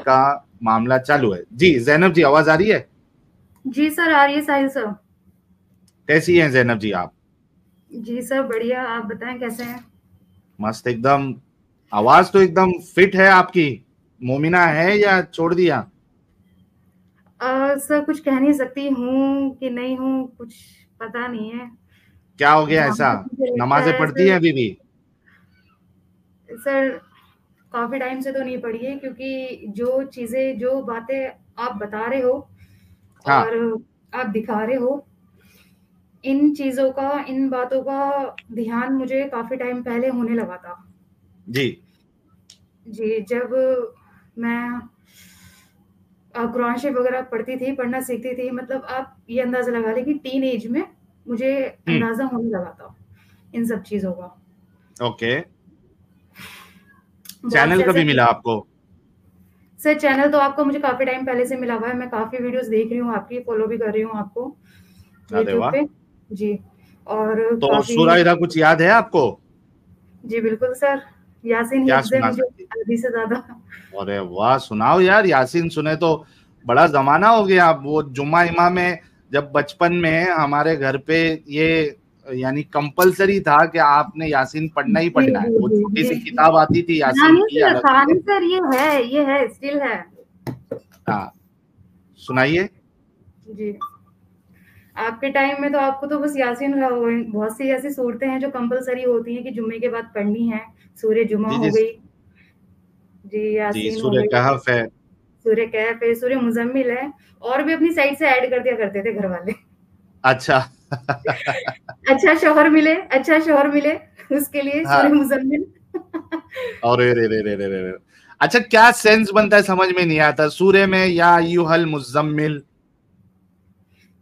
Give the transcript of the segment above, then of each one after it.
का मामला चालू है। जी जैनब जी, आवाज आ रही है? जी सर, आ रही है साहिल सर। कैसी हैं जैनब जी आप? जी सर, बढ़िया। आप बताएं कैसे हैं? मस्त एकदम। आवाज तो एकदम फिट है आपकी। मोमिना है या छोड़ दिया? सर कुछ कह नहीं सकती, हूँ कि नहीं हूँ, कुछ पता नहीं है। क्या हो गया जहाँ ऐसा? तक मुझे लगता नमाजें है पढ़ती सर। हैं अभी भी? सर, काफी टाइम से तो नहीं पढ़ी है, क्योंकि जो चीजें, जो बातें आप बता रहे हो हाँ। और आप दिखा रहे हो, इन चीजों का, इन बातों का ध्यान मुझे काफी टाइम पहले होने लगा था। जी जी, जब मैं कुरान शरीफ वगैरह पढ़ती थी, पढ़ना सीखती थी, मतलब आप ये अंदाज़ा लगा लें कि टीन एज में मुझे हम्म। अंदाज़ा होने लगा था, इन सब चीज़ों का। ओके। बहुत चैनल से ऐसे। कभी मिला आपको? सर, चैनल तो आपका मुझे काफ़ी टाइम पहले से मिला हुआ है, मैं काफ़ी वीडियोज़ देख रही हूँ आपकी, फ़ॉलो भी कर रही हूँ आपको, अरे यूट्यूब वाह। पे। जी, और तो काफ़ी। सूरा इरा कुछ याद है आपको? जी, बिल्कुल सर, यासीन क्या हिफ्ज़ है सुना मुझे सकती? आधी से ज़्यादा। अरे वाह, सुनाओ यार। यासीन सुने तो बड़ा जमाना हो गया। वो जुम्मा इमा में जब बचपन में हमारे घर पे ये यानी कंपलसरी था कि आपने यासीन पढ़ना ही जी, पढ़ना है। जी, वो जी, छोटी सी जी। किताब आती थी यासीन नहीं की सर, अलग था से। नहीं सर, ये है, स्टिल है। हाँ, सुनाइए। जी। आपके टाइम में तो आपको तो बस यासीन का बहुत सी ऐसी सूरतें हैं जो कंपल्सरी होती हैं कि जुम्मे के बाद पढ़नी है। सूर्य जुमा जी हो जी। गई। जी, जी यासीन हो सूर्य गई। कहफ है। सूर्य कैफ है, सूर्य मुजम्मिल है। और भी अपनी साइड से ऐड कर दिया करते थे घर वाले। अच्छा। अच्छा शौहर मिले, उसके लिए सूर्य हाँ। मुजम्मिल। और रे रे रे रे रे रे। अच्छा, क्या सेंस बनता है समझ में नहीं आता सूर्य में, या यूहल मुजम्मिल?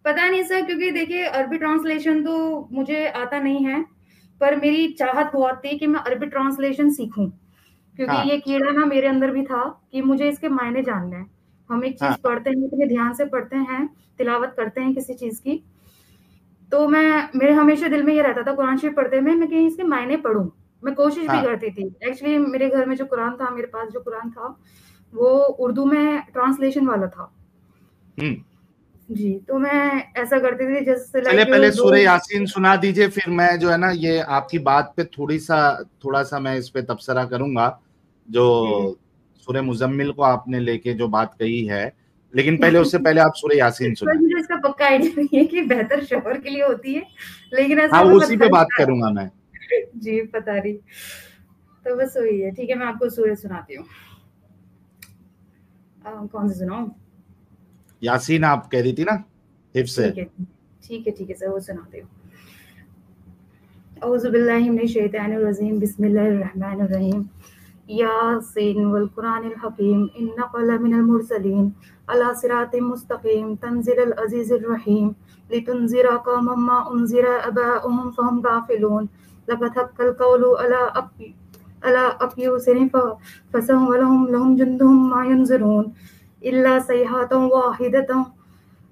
पता नहीं सर, क्योंकि देखिए अरबी ट्रांसलेशन तो मुझे आता नहीं है, पर मेरी चाहत बहुत थी कि मैं अरबी ट्रांसलेशन सीखूं, क्योंकि हाँ ये कीड़ा ना मेरे अंदर भी था कि मुझे इसके मायने जानने हैं। हम एक चीज हाँ पढ़ते हैं, इतने ध्यान से पढ़ते हैं, तिलावत करते हैं किसी चीज की, तो मेरे हमेशा दिल में ये रहता था कुरान शरीफ पढ़ते में मैं कहीं इसके मायने पढ़ूं। मैं कोशिश भी हाँ। करती थी। एक्चुअली मेरे घर में जो कुरान था, मेरे पास जो कुरान था, वो उर्दू में ट्रांसलेशन वाला था। हम्म। जी, तो मैं ऐसा करती थी जैसे चलिए लाइक पहले दो। सूर्य यासीन सुना दीजिए, फिर मैं जो है ना ये आपकी बात पे थोड़ा सा मैं इस पे तबसरा करूंगा। जो जी, जी। सूर्य मुजम्मिल को आपने लेके जो बात कही है, लेकिन पहले उससे पहले आप सूर्य यासीन पर सुनाए। मुझे इसका पक्का आइडिया नहीं है कि बेहतर शौहर के लिए होती है, लेकिन हाँ, ऐसा वो मुझे उसी पे पता बात नहीं था। करूंगा मैं। जी, पता नहीं। तो बस वही है। ठीक है, मैं आपको सूर्य सुनाती हूँ। कौन सी सुनाऊँ? यासीन आप कह रही थी ना, हिफ्स से। ठीक है, ठीक है सर, वो सुनाती हूँ। औज़ु बिल्लाहि मिनश शैतानिर रजीम, बिस्मिल्लाहिर रहमानिर रहीम। यासीन वल कुरानिल हकीम, इन्नका लमिनल मुरसलीन अला सिरातिम मुस्तकीम, तंज़ीलुल अज़ीज़िर रहीम, लितुनज़िरा कौमम मा उनज़िरा आबाउहुम फहुम गाफिलून, लक़द हक़्क़ल क़ौलु अला अफ़यूसिहिम फसव्वलहुम लहुम जुंदुहुम मा यंज़ुरून, इल्ला सयहातन वाहिदतन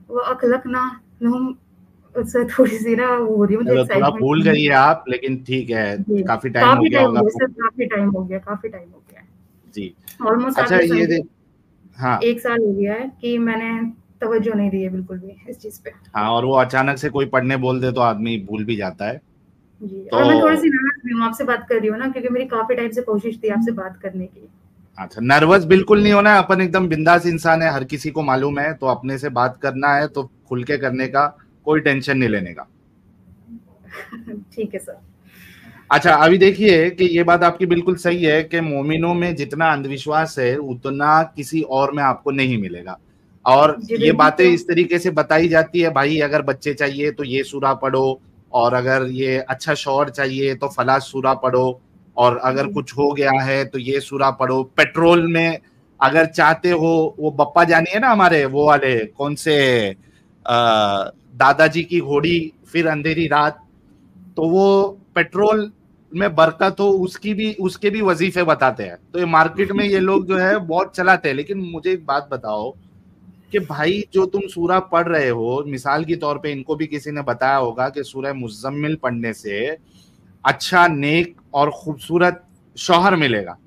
व अख़लक़ना लहुम। उससे थोड़ी-सी ना वो हो रही है मुझे चलो थोड़ा एक्साइटमेंट भूल में। गई है आप, लेकिन ठीक है। जी, काफी टाइम हो काफ़ी गया टाइम हो होगा गया सर, आपको। काफ़ी टाइम हो गया है। जी। ऑलमोस्ट आप अच्छा ये ये समझिए हाँ। 1 साल हो गया है कि मैंने तवज्जो नहीं दी है बिल्कुल भी इस चीज़ पे। हाँ, और वो अचानक से कोई पढ़ने बोल दे तो आदमी भूल भी जाता है। जी, और मैं तो थोड़ी-सी नर्वस भी हूँ, आपसे बात कर रही हूँ ना, क्योंकि मेरी काफ़ी टाइम से कोशिश थी आपसे बात करने की। अच्छा, नर्वस बिल्कुल नहीं होना है। अपन एकदम बिंदास इंसान है, हर किसी को मालूम है। तो अपने से बात करना है तो खुल के करने का, कोई टेंशन नहीं लेने का। ठीक है सर। अच्छा, अभी देखिए कि ये बात आपकी बिल्कुल सही है कि मोमिनों में जितना अंधविश्वास है उतना किसी और में आपको नहीं मिलेगा। और जी, ये बिल्कुल बातें सर। इस तरीके से बताई जाती है, भाई अगर बच्चे चाहिए तो ये सूरा पढ़ो, और अगर ये अच्छा शौहर चाहिए तो फला सूरा पढ़ो, और अगर जी, कुछ हो गया है तो ये सूरा पढ़ो। पेट्रोल में अगर चाहते हो, वो बप्पा जानी है ना हमारे, वो वाले कौन से, दादाजी की घोड़ी, फिर अंधेरी रात, तो वो पेट्रोल में बरकत हो, उसके भी वजीफे बताते हैं। तो ये मार्केट में ये लोग जो है बहुत चलाते हैं। लेकिन मुझे एक बात बताओ कि भाई जो तुम सूरा पढ़ रहे हो, मिसाल के तौर पे इनको भी किसी ने बताया होगा कि सूरह मुज़म्मिल पढ़ने से अच्छा, नेक और खूबसूरत शौहर मिलेगा।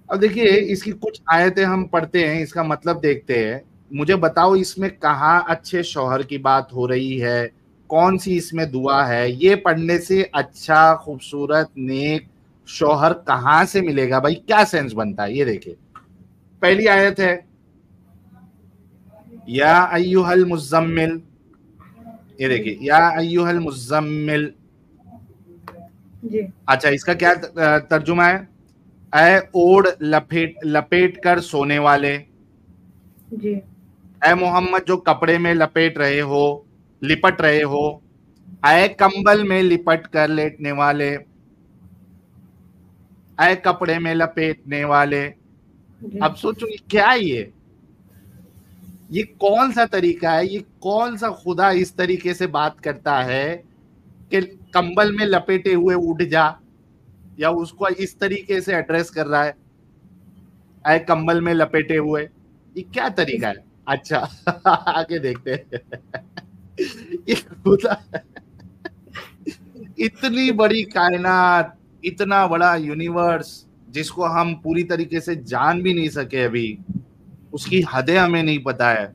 अब देखिए इसकी कुछ आयतें हम पढ़ते हैं, इसका मतलब देखते हैं। मुझे बताओ इसमें कहाँ अच्छे शौहर की बात हो रही है, कौन सी इसमें दुआ है? ये पढ़ने से अच्छा खूबसूरत नेक शौहर कहाँ से मिलेगा भाई? क्या सेंस बनता है? ये देखिए पहली आयत है, या अय्युहल मुज़म्मिल। ये देखिए या अय्युहल मुज़म्मिल। जी अच्छा इसका क्या तर्जुमा है? ऐ ओढ़ लपेट लपेट कर सोने वाले, जी ऐ मोहम्मद जो कपड़े में लपेट रहे हो, लिपट रहे हो, ऐ कंबल में लिपट कर लेटने वाले, ऐ कपड़े में लपेटने वाले। जी अब सोचो ये क्या है? ये कौन सा तरीका है? ये कौन सा खुदा इस तरीके से बात करता है कि कंबल में लपेटे हुए उठ जा, या उसको इस तरीके से एड्रेस कर रहा है, ऐ कंबल में लपेटे हुए? ये क्या तरीका है? अच्छा आगे देखते हैं। ये खुदा, इतनी बड़ी कायनात, इतना बड़ा यूनिवर्स जिसको हम पूरी तरीके से जान भी नहीं सके अभी, उसकी हदें हमें नहीं पता है,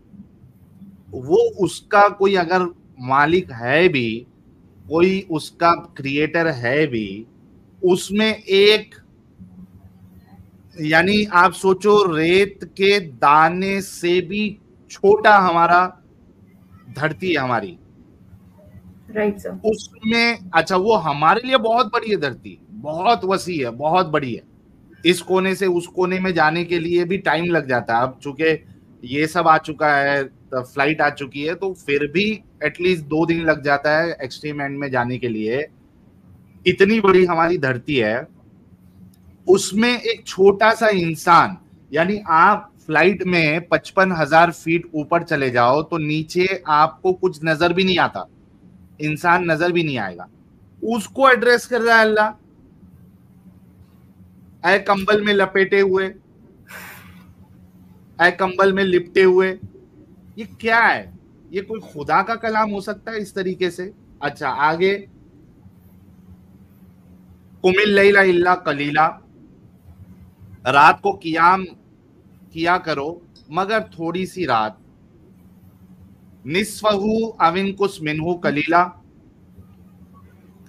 वो उसका कोई अगर मालिक है भी, कोई उसका क्रिएटर है भी, उसमें एक, यानी आप सोचो रेत के दाने से भी छोटा हमारा धरती है हमारी, राइट सर। उसमें अच्छा वो हमारे लिए बहुत बड़ी है धरती, बहुत वसी है, बहुत बड़ी है। इस कोने से उस कोने में जाने के लिए भी टाइम लग जाता है। अब चूंकि ये सब आ चुका है, तो फ्लाइट आ चुकी है, तो फिर भी एटलीस्ट 2 दिन लग जाता है एक्सट्रीम एंड में जाने के लिए। इतनी बड़ी हमारी धरती है, उसमें एक छोटा सा इंसान, यानी आप फ्लाइट में 55,000 फीट ऊपर चले जाओ तो नीचे आपको कुछ नजर भी नहीं आता, इंसान नजर भी नहीं आएगा, उसको एड्रेस कर रहा है अल्लाह, ऐ कंबल में लपेटे हुए, ऐ कंबल में लिपटे हुए। ये क्या है? ये कोई खुदा का कलाम हो सकता है इस तरीके से? अच्छा आगे, कुमिल लैला इल्ला कलीला, रात को कियाम किया करो मगर थोड़ी सी रात, निस्फहू अविन कुस मिनहू कलीला,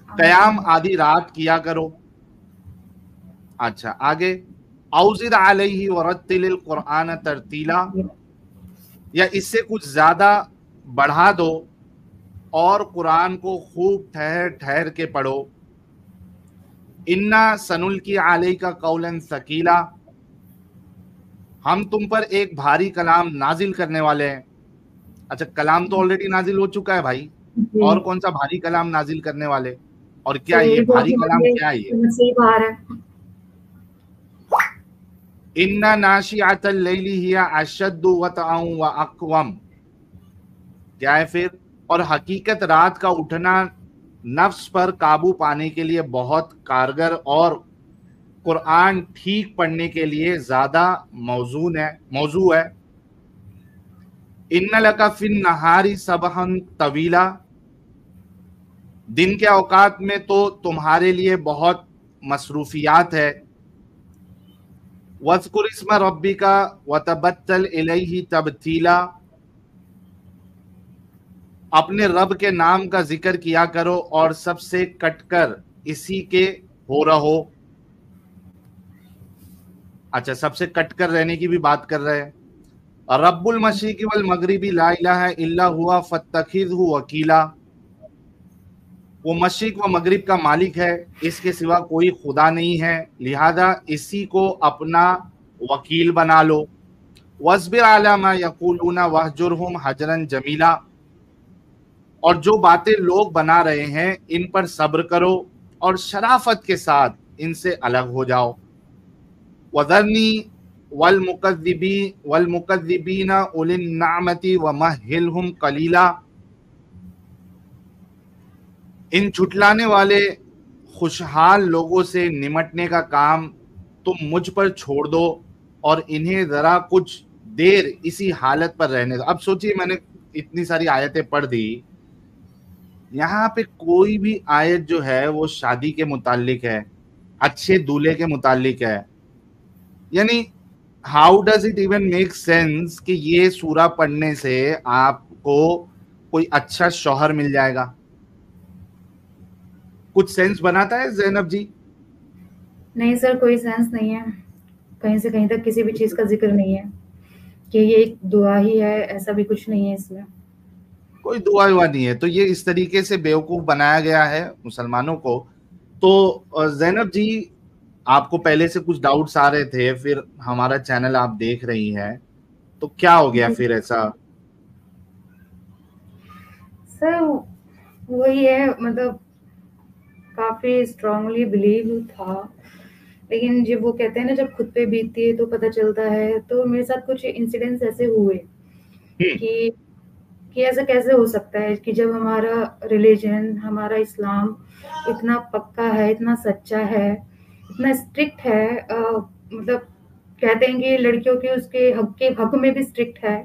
कयाम आधी रात किया करो। अच्छा आगे, औजिर अलैहि वरत्तिलिल कुरआन तरतीला, या इससे कुछ ज्यादा बढ़ा दो और कुरान को खूब ठहर ठहर के पढ़ो। इन्ना सनुल की आलई का कौलन सकीला, हम तुम पर एक भारी कलाम नाजिल करने वाले हैं। अच्छा कलाम तो ऑलरेडी नाजिल हो चुका है भाई, जी और कौन सा भारी कलाम नाजिल करने वाले? और क्या सर, ये ये बहुत भारी कलाम हमारे क्या है? ये समझ से ही बाहर है। इन्ना नाशिअतल लैली हिया अशद्दु वतअन व अक़वम, क्या है फिर? और हकीकत रात का उठना नफ्स पर काबू पाने के लिए बहुत कारगर, और कुरान ठीक पढ़ने के लिए ज्यादा मौजू है। इन्ना लका फिन नहारी सबहन तवीला, दिन के औकात में तो तुम्हारे लिए बहुत मसरूफियात है। वज़कुर इस्म रब्बिका वतबत्तल इलैहि तबतीला, अपने रब के नाम का जिक्र किया करो और सबसे कटकर इसी के हो रहो। अच्छा सबसे कटकर रहने की भी बात कर रहे हैं। रब्बुल मशरिक़ि वल मगरिबी ला इलाहा इल्ला हुवा फत्तखिज़हु वकीला, वो मशरिक व मगरिब का मालिक है, इसके सिवा कोई खुदा नहीं है, लिहाजा इसी को अपना वकील बना लो। वस्बिर अला मा यक़ूलूना वहजुरहुम हजरन जमीला, और जो बातें लोग बना रहे हैं इन पर सब्र करो और शराफत के साथ इनसे अलग हो जाओ। वज़रनी वल मुकद्दिबीना उलिन नामती व महहिलहुम कलीला, इन छुटलाने वाले खुशहाल लोगों से निमटने का काम तुम मुझ पर छोड़ दो और इन्हें जरा कुछ देर इसी हालत पर रहने दो। अब सोचिए मैंने इतनी सारी आयतें पढ़ दी, यहाँ पे कोई भी आयत जो है वो शादी के मुतालिक है, अच्छे दूल्हे के मुतालिक है, यानी how does it even make sense कि ये सूरा पढ़ने से आपको कोई अच्छा शौहर मिल जाएगा? कुछ सेंस बनाता है ज़ैनब जी? नहीं सर, कोई सेंस नहीं है, कहीं से कहीं तक किसी भी चीज़ का जिक्र नहीं है कि ये एक दुआ ही है, ऐसा भी कुछ नहीं है इसमें। कोई दुआ हुआ नहीं है। तो ये इस तरीके से बेवकूफ बनाया गया है मुसलमानों को। तो ज़ैनब जी, आपको पहले से कुछ डाउट्स आ रहे थे, फिर हमारा चैनल आप देख रही हैं, तो क्या हो गया जी फिर ऐसा? सर, वही है, मतलब काफ़ी स्ट्रांगली बिलीव था, लेकिन जब वो कहते हैं ना, जब खुद पे बीतती है तो पता चलता है। तो मेरे साथ कुछ इंसिडेंट्स ऐसे हुए हम्म। कि ऐसा कैसे हो सकता है कि जब हमारा रिलीजन, हमारा इस्लाम इतना पक्का है, इतना सच्चा है, इतना स्ट्रिक्ट है, मतलब कहते हैं कि लड़कियों के उसके हक में भी स्ट्रिक्ट है,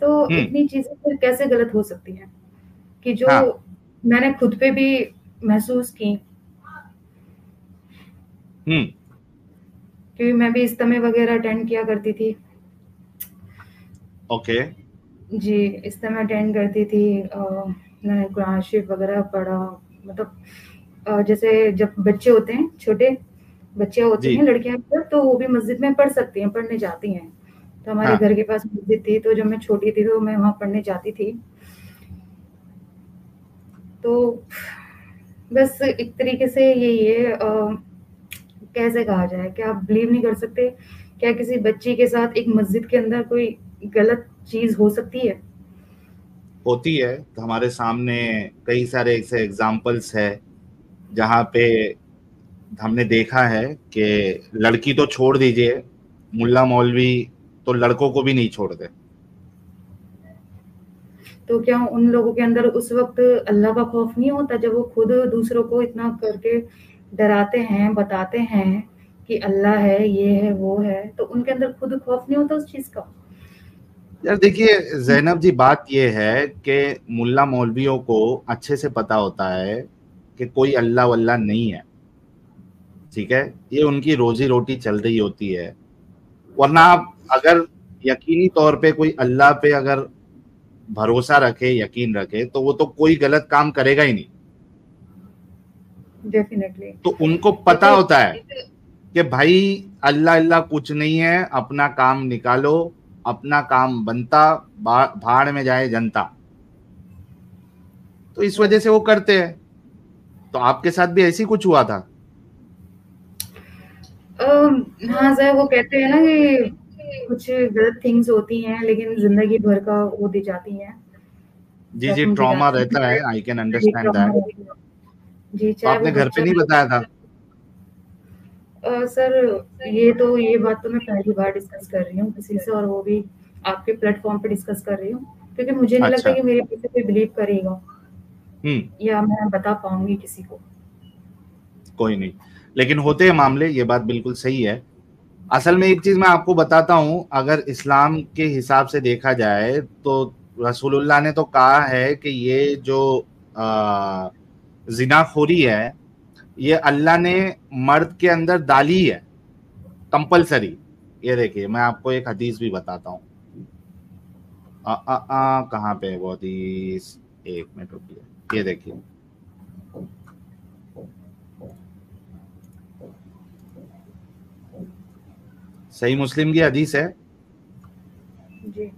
तो हम्म। इतनी चीजें फिर कैसे गलत हो सकती हैं कि जो हाँ। मैंने खुद पे भी महसूस की। हम्म। क्योंकि मैं भी इज्तिमा वगैरह अटेंड किया करती थी। ओके। जी, इज्तिमा अटेंड करती थी। मैंने कुरान शरीफ वगैरह पढ़ा, मतलब जैसे जब बच्चे होते हैं, छोटे बच्चियाँ होती जी। हैं, लड़कियाँ अक्सर, तो वो भी मस्जिद में पढ़ सकती हैं, पढ़ने जाती हैं। तो हमारे हाँ। घर के पास मस्जिद थी, तो जब मैं छोटी थी तो मैं वहाँ पढ़ने जाती थी। तो बस एक तरीके से यही है, कैसे कहा जाए कि आप बिलीव नहीं कर सकते, क्या किसी बच्ची के साथ एक मस्जिद के अंदर कोई गलत चीज़ हो सकती है? होती है। तो हमारे सामने कई सारे ऐसे एग्जाम्पल्स है जहाँ पे हमने देखा है कि लड़की तो छोड़ दीजिए, मुल्ला मौलवी तो लड़कों को भी नहीं छोड़ते। तो क्या उन लोगों के अंदर उस वक़्त अल्लाह का खौफ नहीं होता, जब वो खुद दूसरों को इतना करके डराते हैं, बताते हैं कि अल्लाह है, ये है, वो है, तो उनके अंदर खुद खौफ नहीं होता उस चीज़ का? यार देखिए जैनब जी, बात यह है कि मुल्ला मौलवियों को अच्छे से पता होता है कि कोई अल्लाह वल्लाह नहीं है। ठीक है, ये उनकी रोजी रोटी चल रही होती है। वरना आप अगर यकीनी तौर पे कोई अल्लाह पे अगर भरोसा रखे, यकीन रखे, तो वो तो कोई गलत काम करेगा ही नहीं। डेफ़िनेटली। तो उनको ये पता तो होता है कि भाई अल्लाह अल्लाह कुछ नहीं है, अपना काम निकालो, अपना काम बनता, भाड़ में जाए जनता। तो इस वजह से वो करते हैं। तो आपके साथ भी ऐसी कुछ हुआ था? हाँ सर, वो कहते हैं ना कि कुछ गलत थिंग्स होती हैं, लेकिन ज़िंदगी भर का वो दी जाती हैं, जी जी, ज़ख्म दी ट्रॉमा जाती रहता है, हैं, आई कैन ये अंडरस्टैंड ट्रॉमा दैट। रहती है। जी, तो चाहे वो आपने घर पे बच्चा नहीं हो। बताया था? सर, ये बात तो मैं पहली बार डिस्कस कर रही हूँ किसी से, और वो भी आपके प्लेटफ़ॉर्म पे डिस्कस कर रही हूँ, क्योंकि मुझे नहीं लगता अच्छा। कि मेरे पे कोई बिलीव करेगा हम्म। या मैं बता पाऊँगी किसी को। कोई नहीं, लेकिन होते हैं मामले, ये बात बिल्कुल सही है। असल में एक चीज मैं आपको बताता हूं, अगर इस्लाम के हिसाब से देखा जाए तो रसूलुल्लाह ने तो कहा है कि ये जो जिनाखोरी है, ये अल्लाह ने मर्द के अंदर डाली है, कंपलसरी। ये देखिए, मैं आपको एक हदीस भी बताता हूँ। कहाँ पे है वो हदीस? एक मिनट रुकिए, ये देखिए। सही मुस्लिम की हदीस है। जी।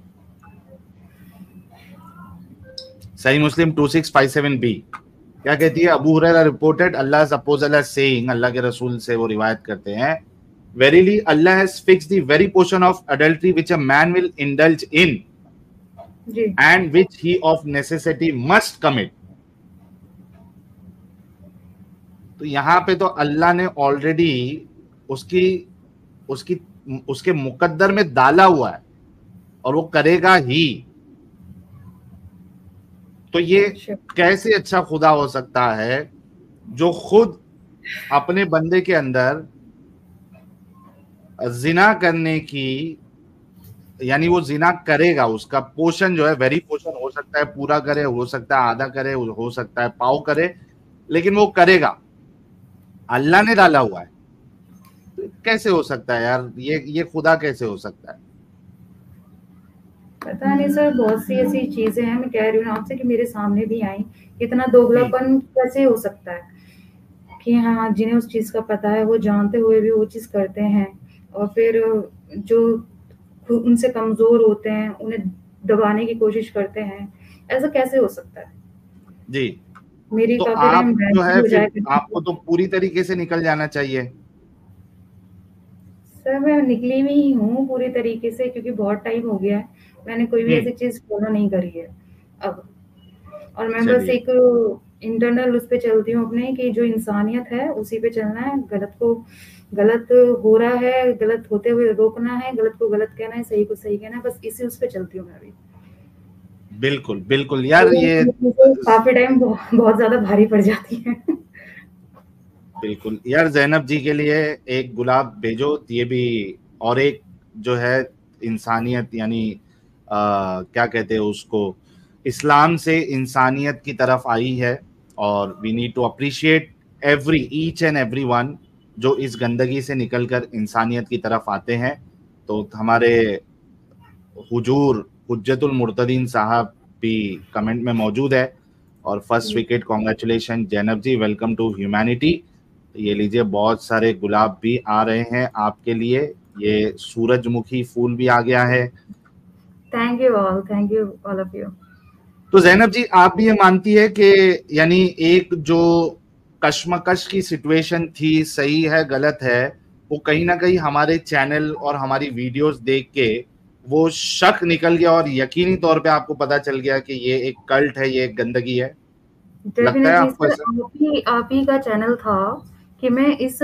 सही मुस्लिम 2657 बी क्या कहती है? Abu Hurairah reported Allah suppose Allah saying, Allah के रसूल से वो रिवायत करते हैं, verily Allah has fixed the very portion of adultery which a man will indulge in जी। And which he of necessity must commit. तो यहाँ पे तो अल्लाह ने ऑलरेडी उसकी उसकी उसके मुकद्दर में डाला हुआ है, और वो करेगा ही। तो ये अच्छा। कैसे अच्छा खुदा हो सकता है जो खुद अपने बंदे के अंदर जिना करने की, यानी वो जिना करेगा, उसका पोषण जो है, वेरी पोषण हो सकता है पूरा करे, हो सकता है आधा करे, हो सकता है पाव करे, लेकिन वो करेगा, अल्लाह ने डाला हुआ है। तो कैसे हो सकता है यार, ये खुदा कैसे हो सकता है? पता नहीं सर, बहुत सी ऐसी चीजें हैं, मैं कह रही हूँ आपसे कि मेरे सामने भी आई। इतना दोगलापन कैसे हो सकता है कि हाँ, जिन्हें उस चीज का पता है वो जानते हुए भी वो चीज करते हैं, और फिर जो उनसे कमजोर होते हैं उन्हें दबाने की कोशिश करते हैं। ऐसा कैसे हो सकता है? जी। मेरी तो काफी टाइम आप जो बैंक है हो फिर जाएगा। आपको तो पूरी तरीके से निकल जाना चाहिए। सर मैं निकली हुई ही हूँ पूरी तरीके से, क्योंकि बहुत टाइम हो गया है, मैंने कोई भी हम्म। ऐसी चीज़ फ़ॉलो नहीं करी है अब। और मैं बस चलिए। एक इंटरनल उस पे चलती हूँ अपने, कि जो इंसानियत है उसी पे चलना है। गलत को गलत हो रहा है, गलत होते हुए रोकना है, गलत को गलत कहना है, सही को सही कहना है, बस इसी उस पे चलती हूँ मैं अभी। बिल्कुल बिल्कुल यार, लेकिन ये ये चीज़ें काफ़ी टाइम बहुत ज़्यादा भारी पड़ जाती हैं। बिल्कुल यार, जैनब जी के लिए एक गुलाब भेजो, ये भी। और एक जो है इंसानियत, यानी क्या कहते हैं उसको, इस्लाम से इंसानियत की तरफ आई है। और we need to appreciate every each and every one जो इस गंदगी से निकलकर इंसानियत की तरफ आते हैं। तो हमारे हुजूर हुज्जतुल मुर्तदीन साहब भी कमेंट में मौजूद है। और फर्स्ट जी। Wicket, congratulation Zainab ji, welcome to humanity. ये लीजिए, बहुत सारे गुलाब भी आ रहे हैं आपके लिए। ये सूरजमुखी फूल भी आ गया है। Thank you all of you. तो जैनब जी, आप भी ये मानती है कि यानी एक जो कश्मकश की सिचुएशन थी, सही है गलत है, वो कहीं ना कहीं हमारे चैनल और हमारी वीडियोस देख के वो शक निकल गया और यकीनी तौर पे आपको पता चल गया कि ये एक कल्ट है, ये एक गंदगी है? लगता है डेफिनेटली आपको सर, ऐसा? आप ही का चैनल था कि मैं इस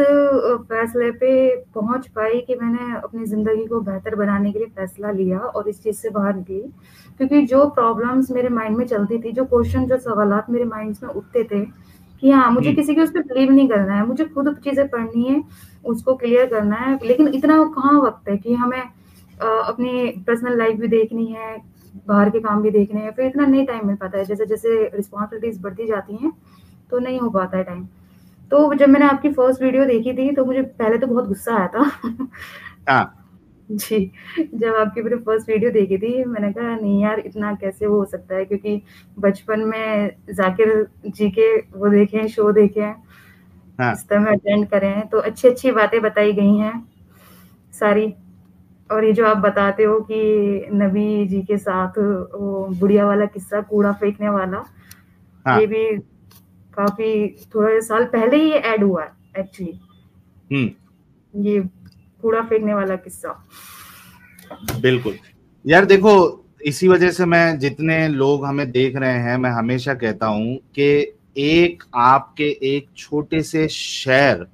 फैसले पे पहुंच पाई कि मैंने अपनी ज़िंदगी को बेहतर बनाने के लिए फैसला लिया और इस चीज़ से बाहर निकली। क्योंकि जो प्रॉब्लम्स मेरे माइंड में चलती थी, जो क्वेश्चन, जो सवालात मेरे माइंड्स में उठते थे कि हाँ, मुझे हम्म। किसी के उस पे बिलीव नहीं करना है, मुझे खुद चीज़ें पढ़नी है, उसको क्लियर करना है। लेकिन इतना कहाँ वक़्त है कि हमें अपनी पर्सनल लाइफ़ भी देखनी है, बाहर के काम भी देखने हैं, फिर इतना नहीं टाइम मिल पाता है। जैसे-जैसे रिस्पॉन्सिबिलिटीज़ बढ़ती जाती हैं, तो नहीं हो पाता है टाइम। तो जब मैंने आपकी फर्स्ट वीडियो देखी थी, तो मुझे पहले तो बहुत गुस्सा आया था। हाँ। जी, जब आपकी मैंने फर्स्ट वीडियो देखी थी, मैंने कहा नहीं यार, इतना कैसे वो हो सकता है, क्योंकि बचपन में ज़ाकिर जी के वो देखे हैं, शो देखे हैं, हाँ। इज्तिमा अटेंड करे हैं, तो अच्छी-अच्छी बातें बताई गई हैं सारी। और ये जो आप बताते हो कि नबी जी के साथ वो बुढ़िया वाला किस्सा, कूड़ा फेंकने वाला, हाँ। ये भी काफ़ी थोड़े साल पहले ही ये ऐड हुआ है एक्चुअली, हम्म। ये कूड़ा फेंकने वाला किस्सा। बिल्कुल यार, देखो, इसी वजह से मैं, जितने लोग हमें देख रहे हैं, मैं हमेशा कहता हूं कि एक आपके एक छोटे से शेयर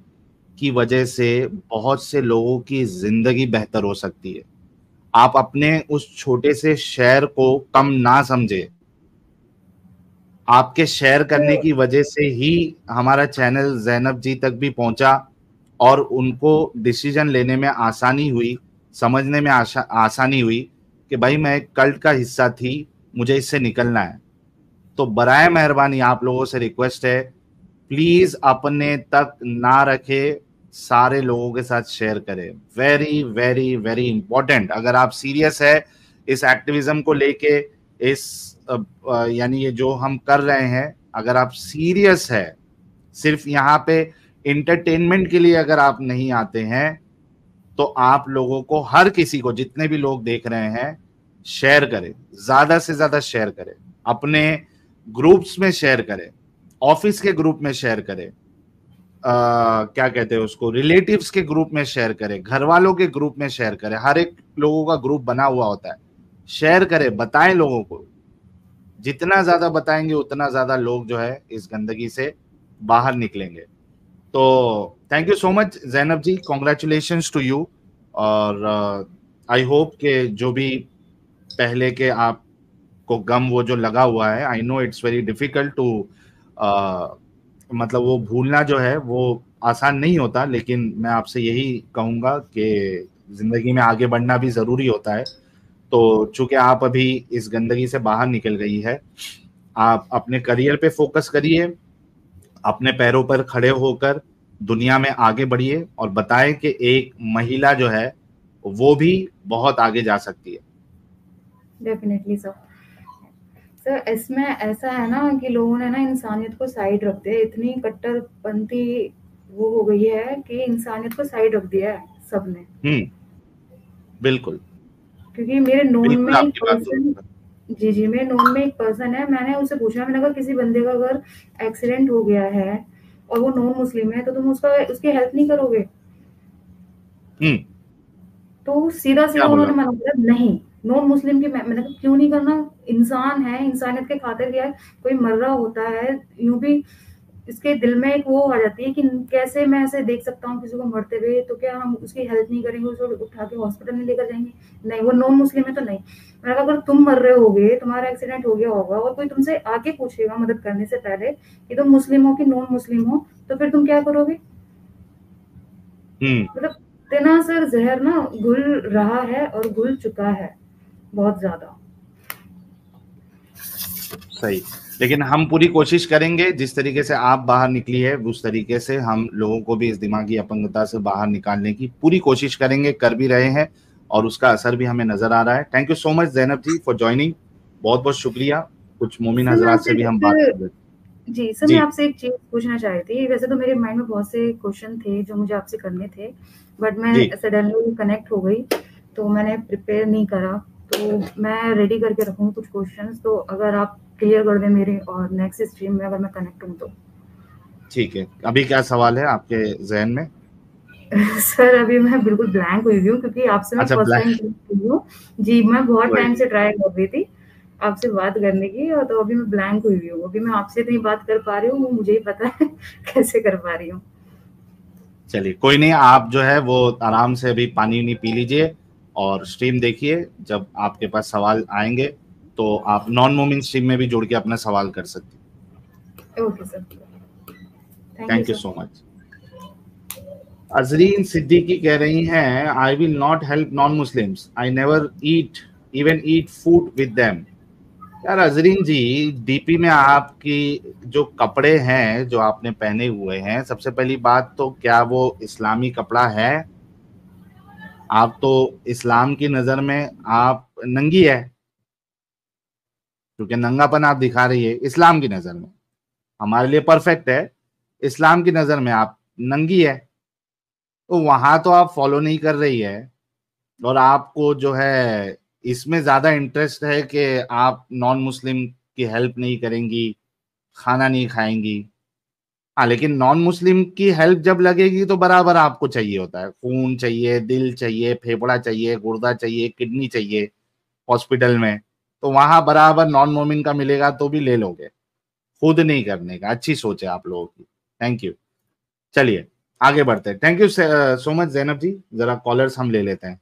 की वजह से बहुत से लोगों की जिंदगी बेहतर हो सकती है। आप अपने उस छोटे से शेयर को कम ना समझे। आपके शेयर करने तो की वजह से ही हमारा चैनल जैनब जी तक भी पहुंचा और उनको डिसीजन लेने में आसानी हुई, समझने में आसानी हुई कि भाई मैं एक कल्ट का हिस्सा थी, मुझे इससे निकलना है। तो बराए मेहरबानी आप लोगों से रिक्वेस्ट है, प्लीज अपने तक ना रखे, सारे लोगों के साथ शेयर करें। Very very very important. अगर आप सीरियस है इस एक्टिविज्म को लेके, इस यानी ये जो हम कर रहे हैं, अगर आप सीरियस है, सिर्फ यहाँ पे इंटरटेनमेंट के लिए अगर आप नहीं आते हैं, तो आप लोगों को, हर किसी को, जितने भी लोग देख रहे हैं, शेयर करें, ज्यादा से ज्यादा शेयर करें, अपने ग्रुप्स में शेयर करें, ऑफिस के ग्रुप में शेयर करें, क्या कहते हैं उसको, रिलेटिव्स के ग्रुप में शेयर करें, घर वालों के ग्रुप में शेयर करें। हर एक लोगों का ग्रुप बना हुआ होता है, शेयर करें, बताएं लोगों को। जितना ज्यादा बताएंगे उतना ज्यादा लोग जो है इस गंदगी से बाहर निकलेंगे। तो thank you so much Zainab ji, congratulations to you. और आई होप कि जो भी पहले के आपको गम वो जो लगा हुआ है, I know it's very difficult to, मतलब वो भूलना जो है वो आसान नहीं होता, लेकिन मैं आपसे यही कहूँगा कि जिंदगी में आगे बढ़ना भी ज़रूरी होता है। तो चूंकि आप अभी इस गंदगी से बाहर निकल गई है, आप अपने करियर पे फोकस करिए, अपने पैरों पर खड़े होकर दुनिया में आगे बढ़िए और बताएं कि एक महिला जो है वो भी बहुत आगे जा सकती है। Definitely sir. सर इसमें ऐसा है ना कि लोगों ने ना इंसानियत को साइड रख दिया, इतनी कट्टरपंथी वो हो गई है कि इंसानियत को साइड रख दिया है सबने। बिल्कुल क्योंकि मेरे नोन बिल्कुल में एक आपकी बात पर्सन, दुरुस्त है। जी जी, मेरे नोन में एक पर्सन है, मैंने उससे पूछा, मैंने कहा किसी बंदे का अगर एक्सीडेंट हो गया है और वो नॉन मुस्लिम है तो तुम उसका उसकी हेल्प नहीं करोगे? हम्म तो सीधा सीधा क्या बोला? उन्होंने मना किया, नहीं नॉन मुस्लिम की। मैंने कहा क्यों नहीं करना, इंसान है, इंसानियत के खातिर यार, कोई मर रहा होता है यूं भी इसके दिल में एक वो आ जाती है कि कैसे मैं ऐसे देख सकता हूँ किसी को मरते हुए, तो क्या हम उसकी हेल्प नहीं करेंगे, उसको उठा के हॉस्पिटल में लेकर जाएंगे? नहीं, वो नॉन मुस्लिम है तो नहीं। मैंने कहा अगर तुम मर रहे होगे, तुम्हारा एक्सीडेंट हो गया होगा और कोई तुमसे आके पूछेगा मदद करने से पहले कि तुम मुस्लिम हो कि नॉन मुस्लिम हो, तो फिर तुम क्या करोगे? हम्म मतलब इतना सर जहर ना घुल रहा है और घुल चुका है बहुत ज्यादा। सही। लेकिन हम पूरी कोशिश करेंगे, जिस तरीके से आप बाहर निकली है उस तरीके से हम लोगों को भी इस दिमागी अपंगता से बाहर निकालने की पूरी कोशिश करेंगे, कर भी रहे हैं और उसका असर भी हमें नजर आ रहा है। Thank you so much Zainab ji for joining, बहुत बहुत शुक्रिया। कुछ मोमिन सर मैं हजरात से आपसे भी हम बात कर लेते जी सर, हैं। मैं जी आपसे एक चीज पूछना चाह रही थी। वैसे तो मेरे माइंड में बहुत से क्वेश्चन थे जो मुझे आपसे करने थे, बट मैं जी सडनली कनेक्ट हो गई तो मैंने प्रिपेयर नहीं करा। तो मैं रेडी करके रखूंगी कुछ क्वेश्चंस, तो अगर आप क्लियर कर दें मेरे, और नेक्स्ट स्ट्रीम में अगर मैं कनेक्ट हूँ तो। ठीक है, अभी क्या सवाल है आपके जहन में? सर अभी मैं बिल्कुल ब्लैंक हुई हुई हूँ क्योंकि आपसे मैं अच्छा फर्स्ट ब्लैक। टाइम कनेक्ट हुई हूँ। जी, मैं बहुत कोई टाइम नहीं, से ट्राई कर रही थी आपसे बात करने की, और तो अभी मैं ब्लैंक हुई हुई हूँ। अभी मैं आपसे इतनी बात कर पा रही हूँ, वो मुझे ही पता है कैसे कर पा रही हूँ। चलिए कोई नहीं, आप जो है वो आराम से अभी पानी नहीं पी लीजिए और स्ट्रीम देखिए। जब आपके पास सवाल आएंगे तो आप नॉन मोमिन स्ट्रीम में भी जुड़ के अपना सवाल कर सकते हैं। Okay sir, thank you thank you sir. So much. Azreen Siddiqui कह रही हैं, I will not help non Muslims, I never eat even eat food with them. यार अजरीन जी, डीपी में आपकी जो कपड़े हैं जो आपने पहने हुए हैं, सबसे पहली बात तो क्या वो इस्लामी कपड़ा है? आप तो इस्लाम की नजर में आप नंगी है, क्योंकि नंगापन आप दिखा रही है इस्लाम की नजर में, हमारे लिए परफेक्ट है, इस्लाम की नजर में आप नंगी है। तो वहां तो आप फॉलो नहीं कर रही है और आपको जो है इसमें ज्यादा इंटरेस्ट है कि आप नॉन मुस्लिम की हेल्प नहीं करेंगी, खाना नहीं खाएंगी। हाँ, लेकिन नॉन मुस्लिम की हेल्प जब लगेगी तो बराबर आपको चाहिए होता है, खून चाहिए, दिल चाहिए, फेफड़ा चाहिए, गुर्दा चाहिए, किडनी चाहिए हॉस्पिटल में। तो वहां बराबर नॉन मोमिन का मिलेगा तो भी ले लोगे, खुद नहीं करने का। अच्छी सोच है आप लोगों की, थैंक यू। चलिए आगे बढ़ते हैं। Thank you so much Zainab ji. जरा कॉलर्स हम ले लेते हैं।